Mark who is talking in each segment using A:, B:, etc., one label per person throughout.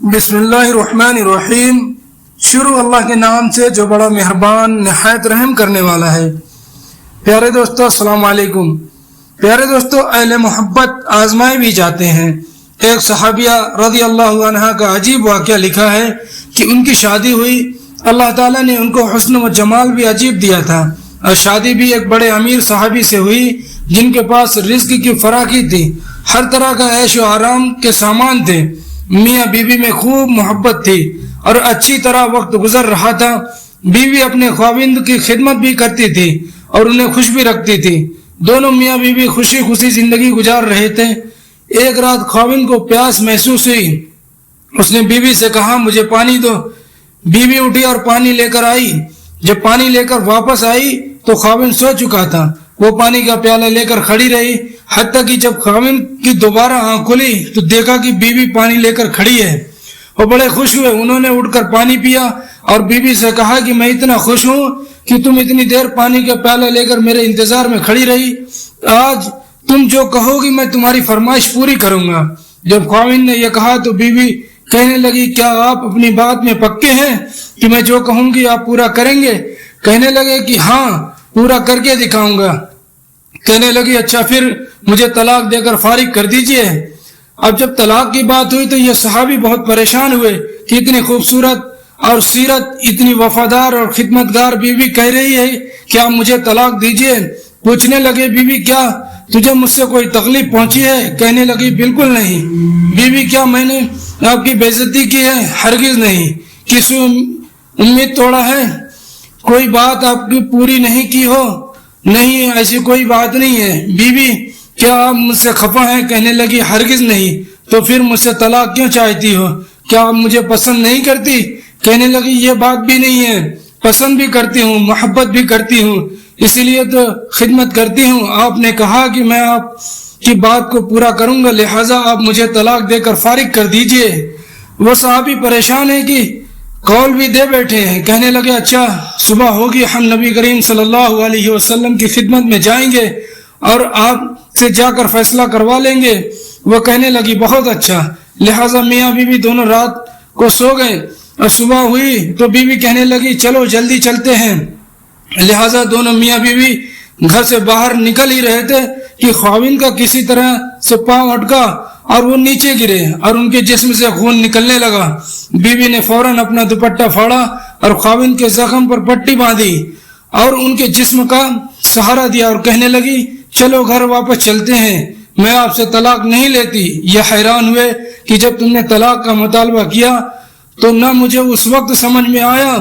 A: بسم اللہ الرحمن الرحیم۔ شروع اللہ کے نام سے جو بڑا مہربان نہایت رحم کرنے والا ہے۔ پیارے دوستو السلام علیکم۔ پیارے دوستو، اہل محبت آزمائے بھی جاتے ہیں۔ ایک صحابیہ رضی اللہ عنہ کا عجیب واقعہ لکھا ہے کہ ان کی شادی ہوئی، اللہ تعالیٰ نے ان کو حسن و جمال بھی عجیب دیا تھا، اور شادی بھی ایک بڑے امیر صحابی سے ہوئی جن کے پاس رزق کی فراخی تھی، ہر طرح کا عیش و آرام کے سامان تھے، میاں بیوی میں خوب محبت تھی اور اچھی طرح وقت گزر رہا تھا۔ بیوی اپنے خاوند کی خدمت بھی کرتی تھی اور انہیں خوش بھی رکھتی تھی۔ دونوں میاں بیوی خوشی خوشی زندگی گزار رہے تھے۔ ایک رات خاوند کو پیاس محسوس ہوئی، اس نے بیوی سے کہا مجھے پانی دو۔ بیوی اٹھی اور پانی لے کر آئی۔ جب پانی لے کر واپس آئی تو خاوند سو چکا تھا۔ وہ پانی کا پیالہ لے کر کھڑی رہی، حتیٰ کہ جب خاوند کی دوبارہ آنکھ کھلی تو دیکھا کہ بیوی پانی لے کر کھڑی ہے۔ وہ بڑے خوش ہوئے، انہوں نے اٹھ کر پانی پیا اور بیوی سے کہا کہ میں اتنا خوش ہوں کہ تم اتنی دیر پانی کا پیالہ لے کر میرے انتظار میں کھڑی رہی۔ آج تم جو کہو گی میں تمہاری فرمائش پوری کروں گا۔ جب خاوند نے یہ کہا تو بیوی کہنے لگی کیا آپ اپنی بات میں پکے ہیں کہ میں جو کہوں گی آپ پورا کریں گے؟ کہنے لگے کہ ہاں، پورا کر کے دکھاؤں گا۔ کہنے لگی اچھا پھر مجھے طلاق دے کر فارغ کر دیجئے۔ اب جب طلاق کی بات ہوئی تو یہ صحابی بہت پریشان ہوئے کہ اتنی خوبصورت اور سیرت، اتنی وفادار اور خدمتگار بیوی کہہ رہی ہے کہ آپ مجھے طلاق دیجئے۔ پوچھنے لگے بیوی کیا تجھے مجھ سے کوئی تکلیف پہنچی ہے؟ کہنے لگی بالکل نہیں۔ بیوی کیا میں نے آپ کی بے عزتی کی ہے؟ ہرگز نہیں۔ کسی امید توڑا ہے؟ کوئی بات آپ کی پوری نہیں کی ہو؟ نہیں، ایسی کوئی بات نہیں ہے۔ بیوی کیا آپ مجھ سے خفا ہیں؟ کہنے لگی ہرگز نہیں۔ تو پھر مجھ سے طلاق کیوں چاہتی ہو؟ کیا آپ مجھے پسند نہیں کرتی؟ کہنے لگی یہ بات بھی نہیں ہے، پسند بھی کرتی ہوں، محبت بھی کرتی ہوں، اسی لیے تو خدمت کرتی ہوں۔ آپ نے کہا کہ میں آپ کی بات کو پورا کروں گا، لہٰذا آپ مجھے طلاق دے کر فارغ کر دیجئے۔ وہ صحابی پریشان ہے کہ قول بھی دے بیٹھے ہیں۔ کہنے لگے اچھا صبح ہوگی ہم نبی کریم صلی اللہ علیہ وسلم کی خدمت میں جائیں گے اور آپ سے جا کر فیصلہ کروا لیں گے۔ وہ کہنے لگی بہت اچھا۔ لہٰذا میاں بیوی دونوں رات کو سو گئے اور صبح ہوئی تو بیوی کہنے لگی چلو جلدی چلتے ہیں۔ لہٰذا دونوں میاں بیوی گھر سے باہر نکل ہی رہے تھے کہ خاوند کا کسی طرح سے پاؤں اٹکا اور وہ نیچے گرے اور ان کے جسم سے خون نکلنے لگا۔ بیوی نے فوراً اپنا دوپٹہ پھاڑا اور خاوند کے زخم پر پٹی باندھی اور ان کے جسم کا سہارا دیا اور کہنے لگی چلو گھر واپس چلتے ہیں، میں آپ سے طلاق نہیں لیتی۔ یہ حیران ہوئے کہ جب تم نے طلاق کا مطالبہ کیا تو نہ مجھے اس وقت سمجھ میں آیا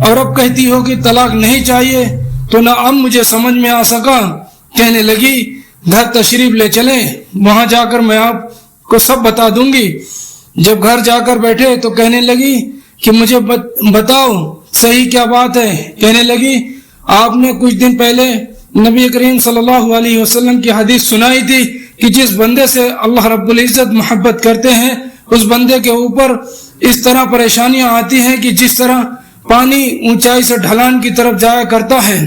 A: اور اب کہتی ہو کہ طلاق نہیں چاہیے تو نہ اب مجھے سمجھ میں آ سکا۔ کہنے لگی گھر تشریف لے چلیں، وہاں جا کر میں آپ کو سب بتا دوں گی۔ جب گھر جا کر بیٹھے تو کہنے لگی کہ مجھے بتاؤ صحیح کیا بات ہے؟ کہنے لگی آپ نے کچھ دن پہلے نبی کریم صلی اللہ علیہ وسلم کی حدیث سنائی تھی کہ جس بندے سے اللہ رب العزت محبت کرتے ہیں اس بندے کے اوپر اس طرح پریشانیاں آتی ہیں کہ جس طرح پانی اونچائی سے ڈھلان کی طرف جایا کرتا ہے۔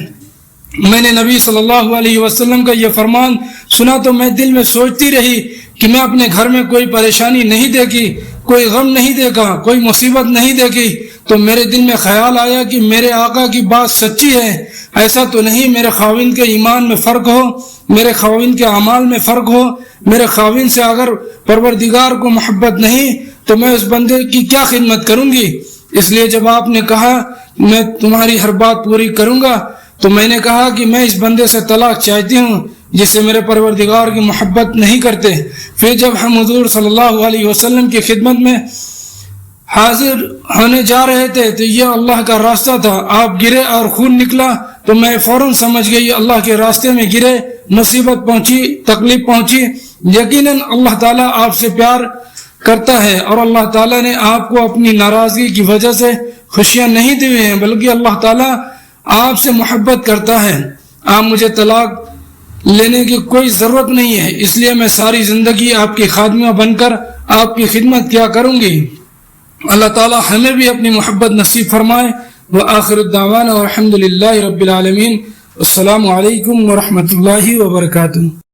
A: میں نے نبی صلی اللہ علیہ وسلم کا یہ فرمان سنا تو میں دل میں سوچتی رہی کہ میں اپنے گھر میں کوئی پریشانی نہیں دیکھی، کوئی غم نہیں دیکھا، کوئی مصیبت نہیں دیکھی، تو میرے دل میں خیال آیا کہ میرے آقا کی بات سچی ہے۔ ایسا تو نہیں میرے خاوند کے ایمان میں فرق ہو، میرے خاوند کے اعمال میں فرق ہو؟ میرے خاوند سے اگر پروردگار کو محبت نہیں تو میں اس بندے کی کیا خدمت کروں گی؟ اس لیے جب آپ نے کہا میں تمہاری ہر بات پوری کروں گا تو میں نے کہا کہ میں اس بندے سے طلاق چاہتی ہوں جس سے میرے پروردگار کی محبت نہیں کرتے۔ پھر جب ہم حضور صلی اللہ علیہ وسلم کی خدمت میں حاضر ہونے جا رہے تھے تو یہ اللہ کا راستہ تھا، آپ گرے اور خون نکلا تو میں فوراً سمجھ گئی اللہ کے راستے میں گرے، مصیبت پہنچی، تکلیف پہنچی۔ یقیناً اللہ تعالیٰ آپ سے پیار کرتا ہے اور اللہ تعالیٰ نے آپ کو اپنی ناراضگی کی وجہ سے خوشیاں نہیں دی ہیں، بلکہ اللہ تعالیٰ آپ سے محبت کرتا ہے۔ آپ مجھے طلاق لینے کی کوئی ضرورت نہیں ہے، اس لیے میں ساری زندگی آپ کی خادمہ بن کر آپ کی خدمت کیا کروں گی۔ اللہ تعالیٰ ہمیں بھی اپنی محبت نصیب فرمائے۔ وآخر الدعوانا والحمد للہ رب العالمین۔ السلام علیکم ورحمۃ اللہ وبرکاتہ۔